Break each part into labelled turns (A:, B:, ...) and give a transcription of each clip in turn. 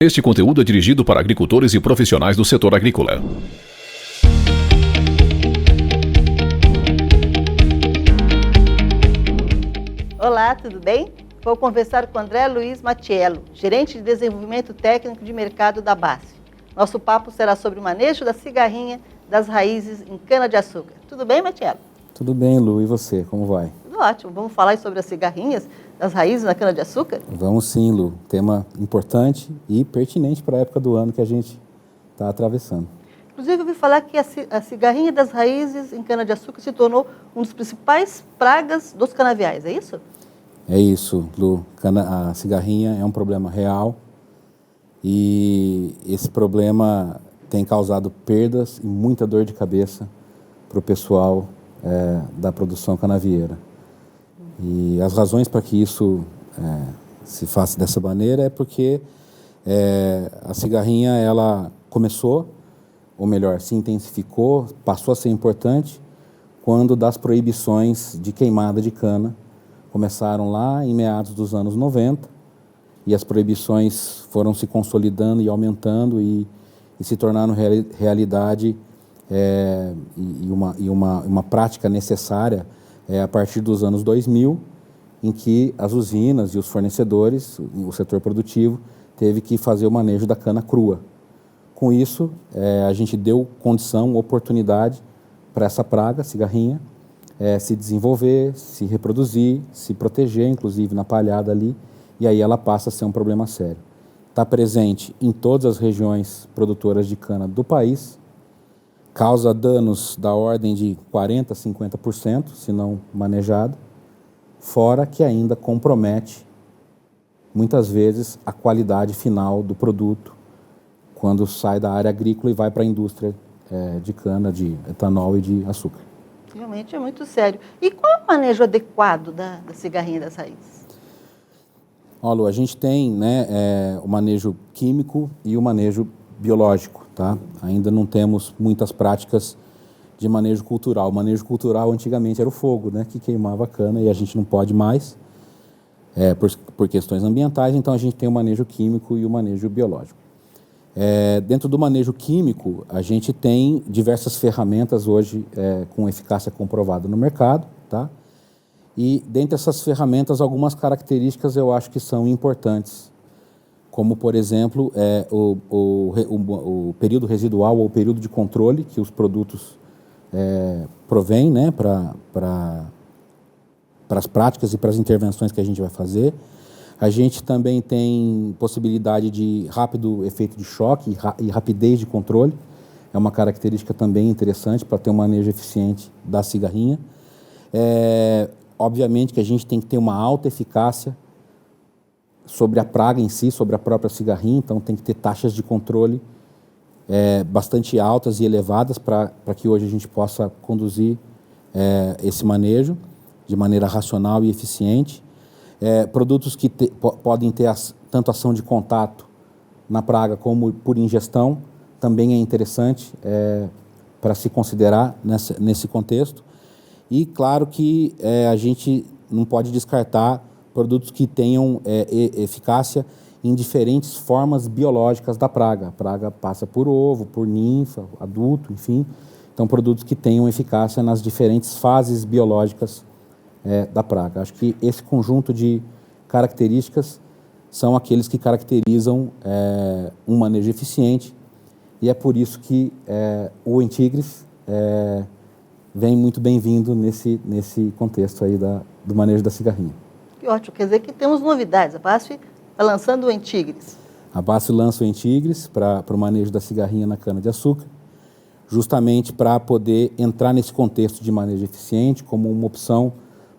A: Este conteúdo é dirigido para agricultores e profissionais do setor agrícola.
B: Olá, tudo bem? Vou conversar com André Luiz Matiello, gerente de desenvolvimento técnico de mercado da BASF. Nosso papo será sobre o manejo da cigarrinha das raízes em cana-de-açúcar. Tudo bem, Matiello?
C: Tudo bem, Lu. E você? Como vai?
B: Tudo ótimo. Vamos falar sobre as cigarrinhas das raízes na cana-de-açúcar?
C: Vamos sim, Lu. Tema importante e pertinente para a época do ano que a gente está atravessando.
B: Inclusive, eu ouvi falar que a cigarrinha das raízes em cana-de-açúcar se tornou um dos principais pragas dos canaviais, é isso?
C: É isso, Lu. A cigarrinha é um problema real e esse problema tem causado perdas e muita dor de cabeça para o pessoal da produção canavieira. E as razões para que isso se faça dessa maneira é porque a cigarrinha ela começou, ou melhor, se intensificou, passou a ser importante quando das proibições de queimada de cana começaram lá em meados dos anos 90 e as proibições foram se consolidando e aumentando e se tornaram realidade e uma prática necessária a partir dos anos 2000, em que as usinas e os fornecedores, o setor produtivo, teve que fazer o manejo da cana crua. Com isso, a gente deu condição, oportunidade para essa praga, cigarrinha, se desenvolver, se reproduzir, se proteger, inclusive na palhada ali, e aí ela passa a ser um problema sério. Está presente em todas as regiões produtoras de cana do país, causa danos da ordem de 40% a 50%, se não manejado, fora que ainda compromete, muitas vezes, a qualidade final do produto, quando sai da área agrícola e vai para a indústria de cana, de etanol e de açúcar.
B: Realmente é muito sério. E qual é o manejo adequado da cigarrinha das raízes?
C: Olha, a gente tem o manejo químico e o manejo biológico, tá? Ainda não temos muitas práticas de manejo cultural. O manejo cultural antigamente era o fogo, né, que queimava a cana e a gente não pode mais por questões ambientais, então a gente tem o manejo químico e o manejo biológico. Dentro do manejo químico, a gente tem diversas ferramentas hoje com eficácia comprovada no mercado, tá? E dentre essas ferramentas, algumas características eu acho que são importantes, como, por exemplo, o período residual ou o período de controle que os produtos provêm, né, para as práticas e para as intervenções que a gente vai fazer. A gente também tem possibilidade de rápido efeito de choque e rapidez de controle. É uma característica também interessante para ter um manejo eficiente da cigarrinha. Obviamente que a gente tem que ter uma alta eficácia sobre a praga em si, sobre a própria cigarrinha, então tem que ter taxas de controle bastante altas e elevadas para que hoje a gente possa conduzir esse manejo de maneira racional e eficiente. Produtos que podem ter tanto ação de contato na praga como por ingestão, também é interessante para se considerar nesse contexto. E claro que a gente não pode descartar produtos que tenham eficácia em diferentes formas biológicas da praga. A praga passa por ovo, por ninfa, adulto, enfim. Então, produtos que tenham eficácia nas diferentes fases biológicas da praga. Acho que esse conjunto de características são aqueles que caracterizam um manejo eficiente e é por isso que o Entigris vem muito bem-vindo nesse contexto aí do manejo da cigarrinha.
B: Que ótimo, quer dizer que temos novidades. A BASF está lançando o Entigris.
C: A BASF lança o Entigris para o manejo da cigarrinha na cana-de-açúcar, justamente para poder entrar nesse contexto de manejo eficiente como uma opção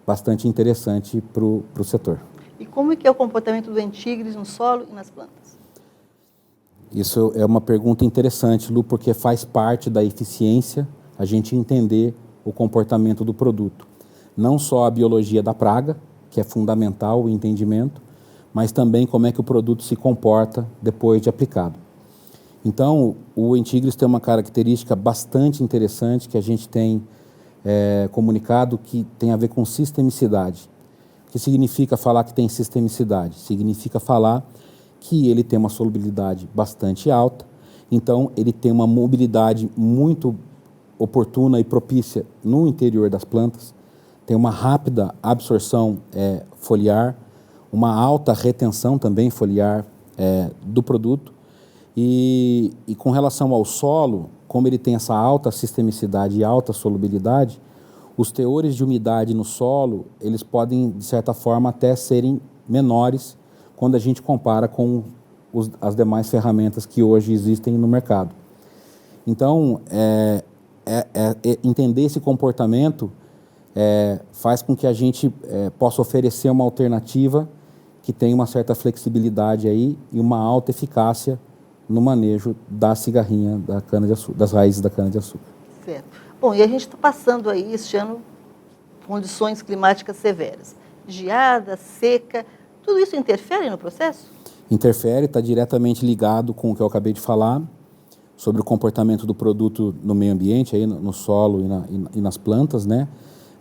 C: bastante interessante para o setor.
B: E como é que é o comportamento do Entigris no solo e nas plantas?
C: Isso é uma pergunta interessante, Lu, porque faz parte da eficiência a gente entender o comportamento do produto. Não só a biologia da praga, que é fundamental o entendimento, mas também como é que o produto se comporta depois de aplicado. Então, o Entigris tem uma característica bastante interessante que a gente tem comunicado que tem a ver com sistemicidade. O que significa falar que tem sistemicidade? Significa falar que ele tem uma solubilidade bastante alta, então ele tem uma mobilidade muito oportuna e propícia no interior das plantas, tem uma rápida absorção foliar, uma alta retenção também foliar do produto, e com relação ao solo, como ele tem essa alta sistemicidade e alta solubilidade, os teores de umidade no solo, eles podem, de certa forma, até serem menores quando a gente compara com as demais ferramentas que hoje existem no mercado. Então, entender esse comportamento faz com que a gente possa oferecer uma alternativa que tenha uma certa flexibilidade aí e uma alta eficácia no manejo da cigarrinha da cana-de-açúcar, das raízes da cana-de-açúcar.
B: Certo. Bom, e a gente está passando aí este ano condições climáticas severas. Geada, seca, tudo isso interfere no processo?
C: Interfere, está diretamente ligado com o que eu acabei de falar, sobre o comportamento do produto no meio ambiente, aí no solo e nas plantas, né?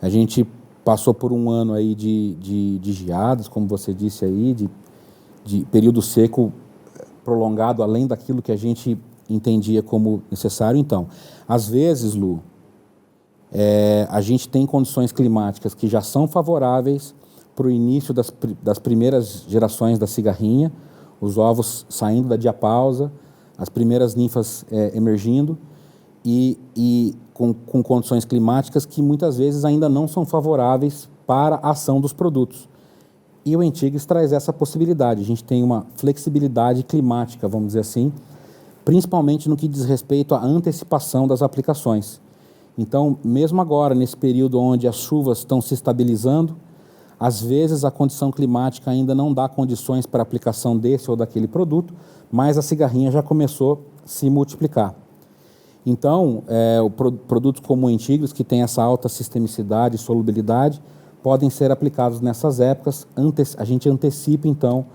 C: A gente passou por um ano aí de geadas, como você disse aí, de período seco prolongado, além daquilo que a gente entendia como necessário. Então, às vezes, Lu, a gente tem condições climáticas que já são favoráveis para o início das primeiras gerações da cigarrinha, os ovos saindo da diapausa, as primeiras ninfas emergindo, e com condições climáticas que muitas vezes ainda não são favoráveis para a ação dos produtos. E o Entigris traz essa possibilidade. A gente tem uma flexibilidade climática, vamos dizer assim, principalmente no que diz respeito à antecipação das aplicações. Então, mesmo agora, nesse período onde as chuvas estão se estabilizando, às vezes a condição climática ainda não dá condições para a aplicação desse ou daquele produto, mas a cigarrinha já começou a se multiplicar. Então, produtos como o Entigris, que tem essa alta sistemicidade e solubilidade, podem ser aplicados nessas épocas. A gente antecipa, então,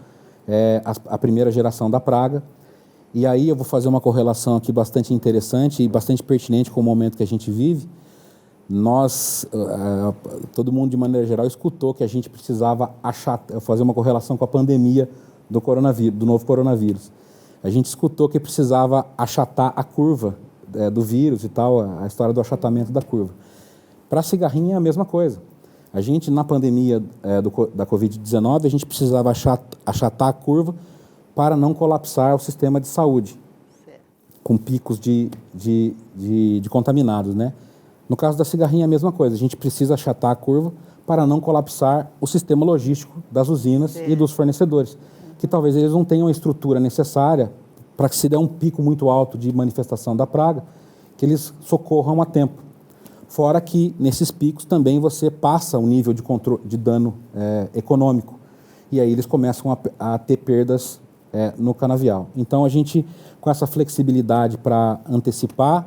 C: a primeira geração da praga. E aí eu vou fazer uma correlação aqui bastante interessante e bastante pertinente com o momento que a gente vive. Todo mundo, de maneira geral, escutou que a gente precisava fazer uma correlação com a pandemia do novo coronavírus. A gente escutou que precisava achatar a curva do vírus e tal, a história do achatamento da curva. Para a cigarrinha é a mesma coisa. A gente, na pandemia da Covid-19, a gente precisava achatar a curva para não colapsar o sistema de saúde, certo, com picos de contaminados, né? No caso da cigarrinha é a mesma coisa. A gente precisa achatar a curva para não colapsar o sistema logístico das usinas, certo, e dos fornecedores, que talvez eles não tenham a estrutura necessária para que, se der um pico muito alto de manifestação da praga, que eles socorram a tempo. Fora que, nesses picos, também você passa um nível de controle de dano econômico. E aí eles começam a ter perdas no canavial. Então, a gente, com essa flexibilidade para antecipar,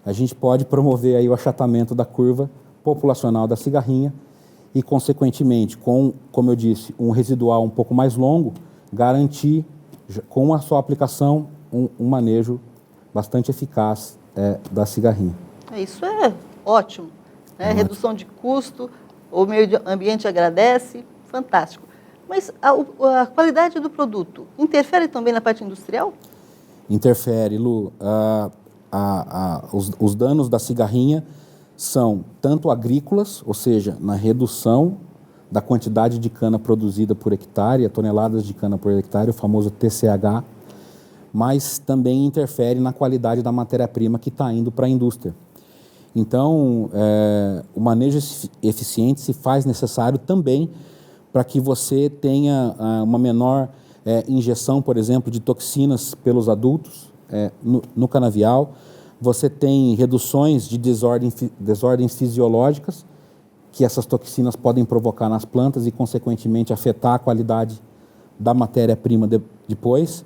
C: a gente pode promover aí o achatamento da curva populacional da cigarrinha e, consequentemente, como eu disse, um residual um pouco mais longo, garantir, com a sua aplicação, um manejo bastante eficaz da cigarrinha.
B: Isso é ótimo, né? Redução de custo, o meio ambiente agradece, fantástico. Mas a qualidade do produto interfere também na parte industrial?
C: Interfere, Lu. Os danos da cigarrinha são tanto agrícolas, ou seja, na redução da quantidade de cana produzida por hectare, toneladas de cana por hectare, o famoso TCH, mas também interfere na qualidade da matéria-prima que está indo para a indústria. Então, o manejo eficiente se faz necessário também para que você tenha uma menor injeção, por exemplo, de toxinas pelos adultos no canavial. Você tem reduções de desordens fisiológicas que essas toxinas podem provocar nas plantas e, consequentemente, afetar a qualidade da matéria-prima depois.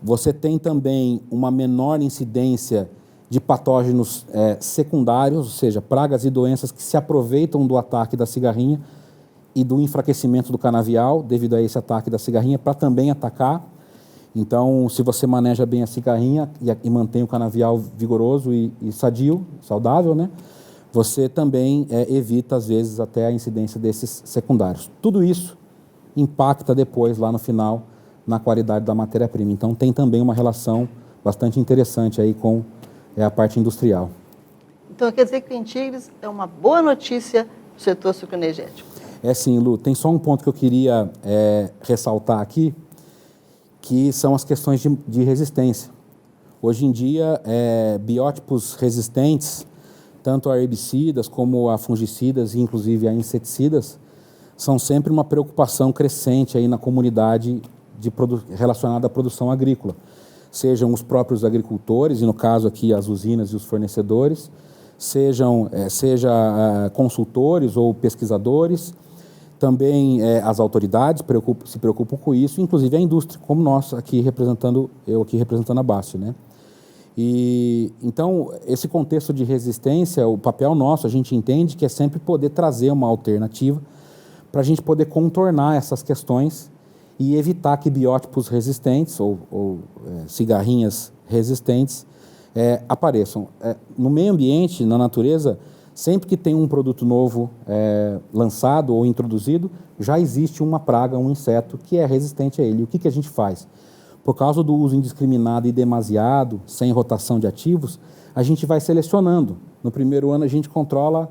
C: Você tem também uma menor incidência de patógenos secundários, ou seja, pragas e doenças que se aproveitam do ataque da cigarrinha e do enfraquecimento do canavial, devido a esse ataque da cigarrinha, para também atacar. Então, se você maneja bem a cigarrinha e mantém o canavial vigoroso e sadio, saudável, né? Você também evita, às vezes, até a incidência desses secundários. Tudo isso impacta depois, lá no final, na qualidade da matéria-prima. Então tem também uma relação bastante interessante aí com a parte industrial.
B: Então quer dizer que o Intigres é uma boa notícia para o setor sucroenergético?
C: É sim, Lu. Tem só um ponto que eu queria ressaltar aqui, que são as questões de resistência. Hoje em dia, biótipos resistentes, tanto a herbicidas como a fungicidas e inclusive a inseticidas, são sempre uma preocupação crescente aí na comunidade relacionada à produção agrícola. Sejam os próprios agricultores, e no caso aqui as usinas e os fornecedores, seja consultores ou pesquisadores, também as autoridades se preocupam com isso, inclusive a indústria, como nós aqui representando a BASF, né? E então esse contexto de resistência, o papel nosso, a gente entende que é sempre poder trazer uma alternativa para a gente poder contornar essas questões e evitar que biótipos resistentes ou cigarrinhas resistentes apareçam. No meio ambiente, na natureza, sempre que tem um produto novo lançado ou introduzido, já existe uma praga, um inseto que é resistente a ele. E o que a gente faz? Por causa do uso indiscriminado e demasiado, sem rotação de ativos, a gente vai selecionando. No primeiro ano a gente controla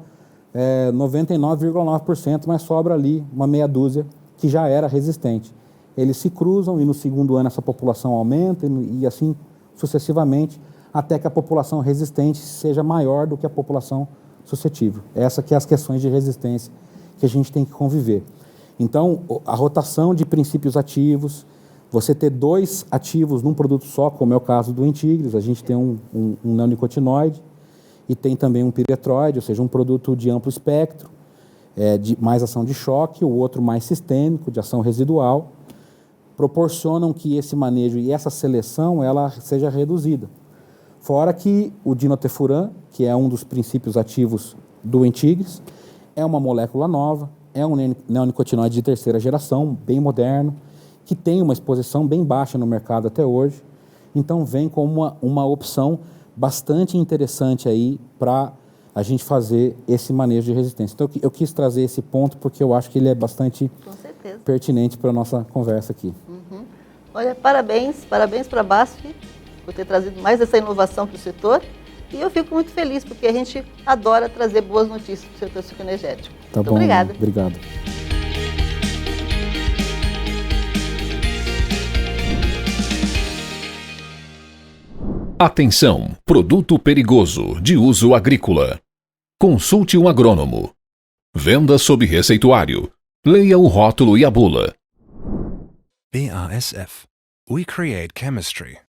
C: 99,9%, mas sobra ali uma meia dúzia que já era resistente. Eles se cruzam e no segundo ano essa população aumenta e assim sucessivamente, até que a população resistente seja maior do que a população suscetível. Essa que é as questões de resistência que a gente tem que conviver. Então, a rotação de princípios ativos, você ter 2 ativos num produto só, como é o caso do Intigres, a gente tem um neonicotinoide e tem também um piretroide, ou seja, um produto de amplo espectro, de mais ação de choque, o outro mais sistêmico, de ação residual, proporcionam que esse manejo e essa seleção ela seja reduzida. Fora que o dinotefuran, que é um dos princípios ativos do Intigres, é uma molécula nova, é um neonicotinoide de terceira geração, bem moderno, que tem uma exposição bem baixa no mercado até hoje. Então vem como uma opção bastante interessante aí para a gente fazer esse manejo de resistência. Então eu quis trazer esse ponto porque eu acho que ele é bastante pertinente para a nossa conversa aqui.
B: Uhum. Olha, parabéns para a BASF por ter trazido mais essa inovação para o setor. E eu fico muito feliz, porque a gente adora trazer boas notícias para o setor sucroenergético.
C: Tá
B: muito
C: bom,
B: obrigada.
C: Obrigado.
A: Atenção! Produto perigoso de uso agrícola. Consulte um agrônomo. Venda sob receituário. Leia o rótulo e a bula.
D: BASF. We create chemistry.